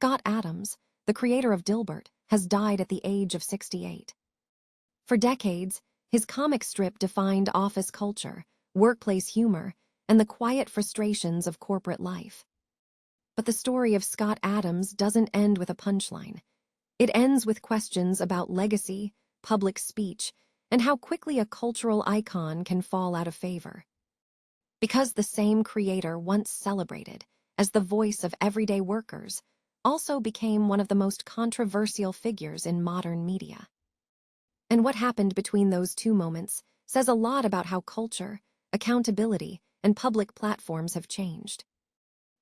Scott Adams, the creator of Dilbert, has died at the age of 68. For decades, his comic strip defined office culture, workplace humor, and the quiet frustrations of corporate life. But the story of Scott Adams doesn't end with a punchline. It ends with questions about legacy, public speech, and how quickly a cultural icon can fall out of favor. Because the same creator once celebrated as the voice of everyday workers, also became one of the most controversial figures in modern media. And what happened between those two moments says a lot about how culture, accountability, and public platforms have changed.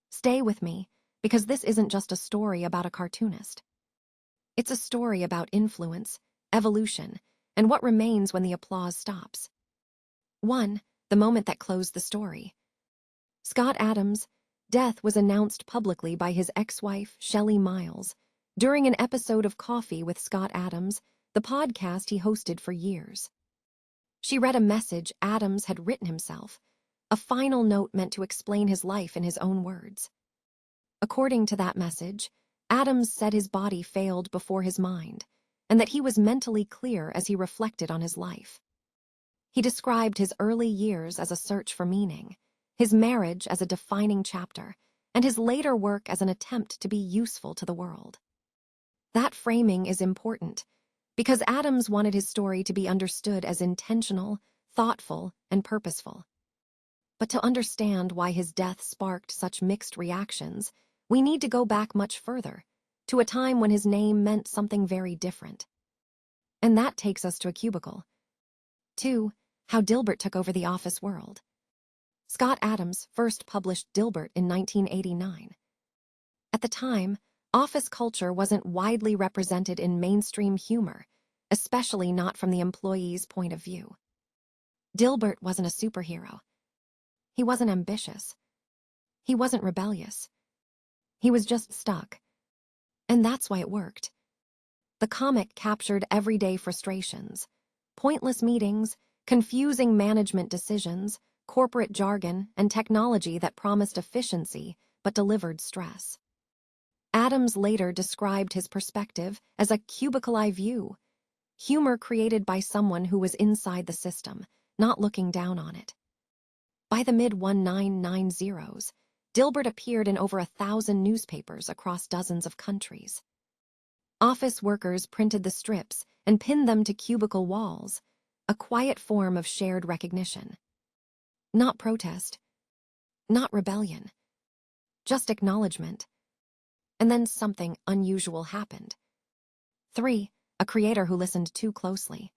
Stay with me, because this isn't just a story about a cartoonist. It's a story about influence, evolution, and what remains when the applause stops. 1. The moment that closed the story. Scott Adams' death was announced publicly by his ex-wife, Shelley Miles, during an episode of Coffee with Scott Adams, the podcast he hosted for years. She read a message Adams had written himself, a final note meant to explain his life in his own words. According to that message, Adams said his body failed before his mind, and that he was mentally clear as he reflected on his life. He described his early years as a search for meaning, his marriage as a defining chapter, and his later work as an attempt to be useful to the world. That framing is important, because Adams wanted his story to be understood as intentional, thoughtful, and purposeful. But to understand why his death sparked such mixed reactions, we need to go back much further, to a time when his name meant something very different. And that takes us to a cubicle. 2. How Dilbert took over the office world. Scott Adams first published Dilbert in 1989. At the time, office culture wasn't widely represented in mainstream humor, especially not from the employee's point of view. Dilbert wasn't a superhero. He wasn't ambitious. He wasn't rebellious. He was just stuck. And that's why it worked. The comic captured everyday frustrations, pointless meetings, confusing management decisions, corporate jargon, and technology that promised efficiency but delivered stress. Adams later described his perspective as a cubicle-eye view, humor created by someone who was inside the system, not looking down on it. By the mid-1990s, Dilbert appeared in over 1,000 newspapers across dozens of countries. Office workers printed the strips and pinned them to cubicle walls, a quiet form of shared recognition. Not protest, not rebellion, just acknowledgement. And then something unusual happened. 3. A creator who listened too closely.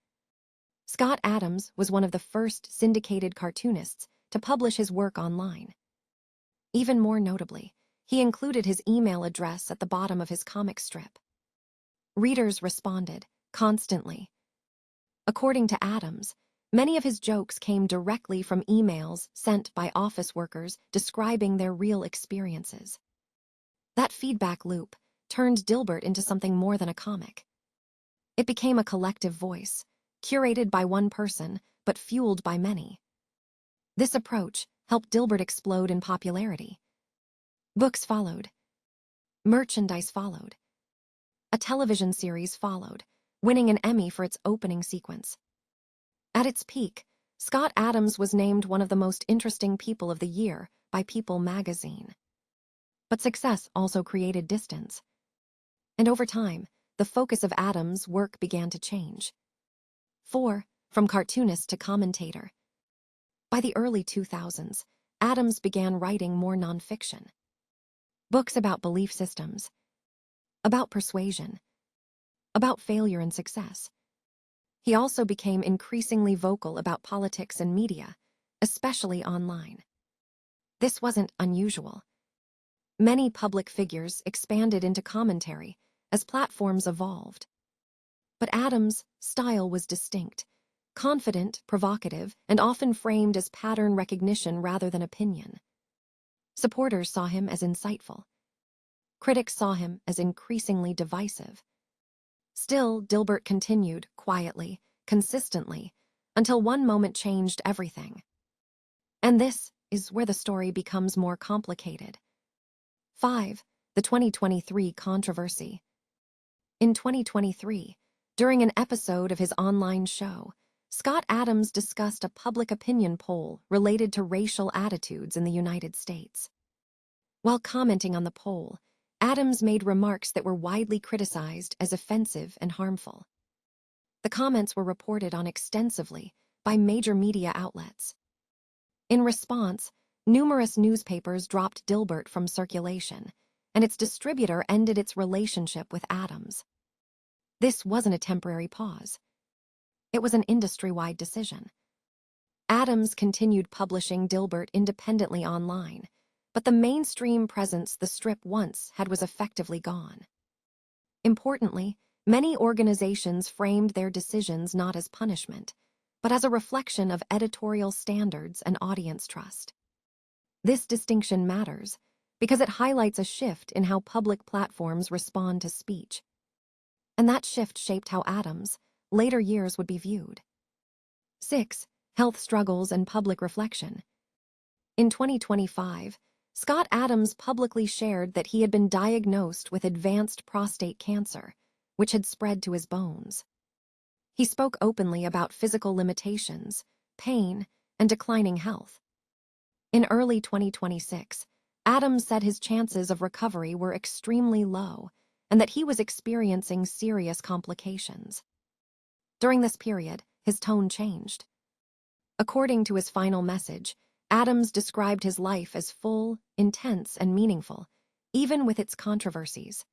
Scott Adams was one of the first syndicated cartoonists to publish his work online. Even more notably, he included his email address at the bottom of his comic strip. Readers responded, constantly. According to Adams, many of his jokes came directly from emails sent by office workers describing their real experiences. That feedback loop turned Dilbert into something more than a comic. It became a collective voice, curated by one person, but fueled by many. This approach helped Dilbert explode in popularity. Books followed. Merchandise followed. A television series followed, winning an Emmy for its opening sequence. At its peak, Scott Adams was named one of the most interesting people of the year by People magazine. But success also created distance. And over time, the focus of Adams' work began to change. 4. From cartoonist to commentator. By the early 2000s, Adams began writing more nonfiction. Books about belief systems, about persuasion, about failure and success. He also became increasingly vocal about politics and media, especially online. This wasn't unusual. Many public figures expanded into commentary as platforms evolved. But Adams' style was distinct, confident, provocative, and often framed as pattern recognition rather than opinion. Supporters saw him as insightful. Critics saw him as increasingly divisive. Still, Dilbert continued, quietly, consistently, until one moment changed everything. And this is where the story becomes more complicated. 5. the 2023 controversy. In 2023, during an episode of his online show, Scott Adams discussed a public opinion poll related to racial attitudes in the United States. While commenting on the poll, Adams made remarks that were widely criticized as offensive and harmful. The comments were reported on extensively by major media outlets. In response, numerous newspapers dropped Dilbert from circulation, and its distributor ended its relationship with Adams. This wasn't a temporary pause. It was an industry-wide decision. Adams continued publishing Dilbert independently online, but the mainstream presence the strip once had was effectively gone. Importantly, many organizations framed their decisions not as punishment, but as a reflection of editorial standards and audience trust. This distinction matters because it highlights a shift in how public platforms respond to speech. And that shift shaped how Adams' later years would be viewed. 6. Health struggles and public reflection. In 2025, Scott Adams publicly shared that he had been diagnosed with advanced prostate cancer, which had spread to his bones. He spoke openly about physical limitations, pain, and declining health. In early 2026, Adams said his chances of recovery were extremely low and that he was experiencing serious complications. During this period, his tone changed. According to his final message, Adams described his life as full, intense, and meaningful, even with its controversies.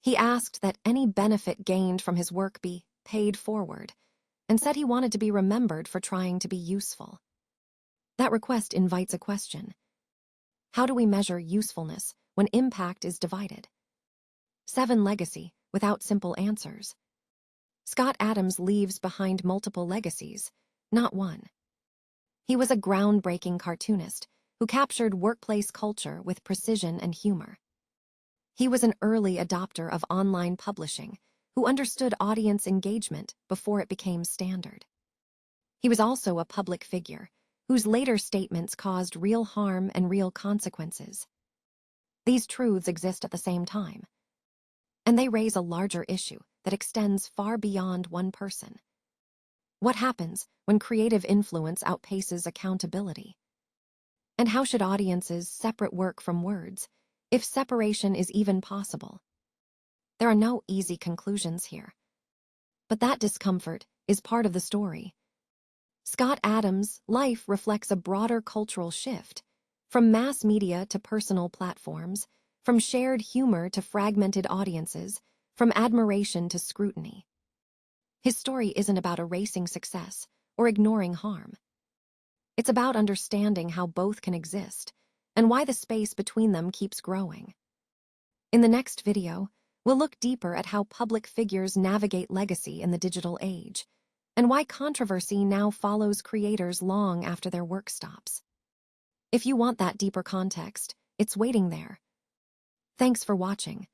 He asked that any benefit gained from his work be paid forward, and said he wanted to be remembered for trying to be useful. That request invites a question. How do we measure usefulness when impact is divided? 7. Legacy, without simple answers. Scott Adams leaves behind multiple legacies, not one. He was a groundbreaking cartoonist who captured workplace culture with precision and humor. He was an early adopter of online publishing who understood audience engagement before it became standard. He was also a public figure whose later statements caused real harm and real consequences. These truths exist at the same time, and they raise a larger issue that extends far beyond one person. What happens when creative influence outpaces accountability? And how should audiences separate work from words, if separation is even possible? There are no easy conclusions here. But that discomfort is part of the story. Scott Adams' life reflects a broader cultural shift, from mass media to personal platforms, from shared humor to fragmented audiences, from admiration to scrutiny. His story isn't about erasing success or ignoring harm. It's about understanding how both can exist and why the space between them keeps growing. In the next video, we'll look deeper at how public figures navigate legacy in the digital age, and why controversy now follows creators long after their work stops. If you want that deeper context, it's waiting there. Thanks for watching.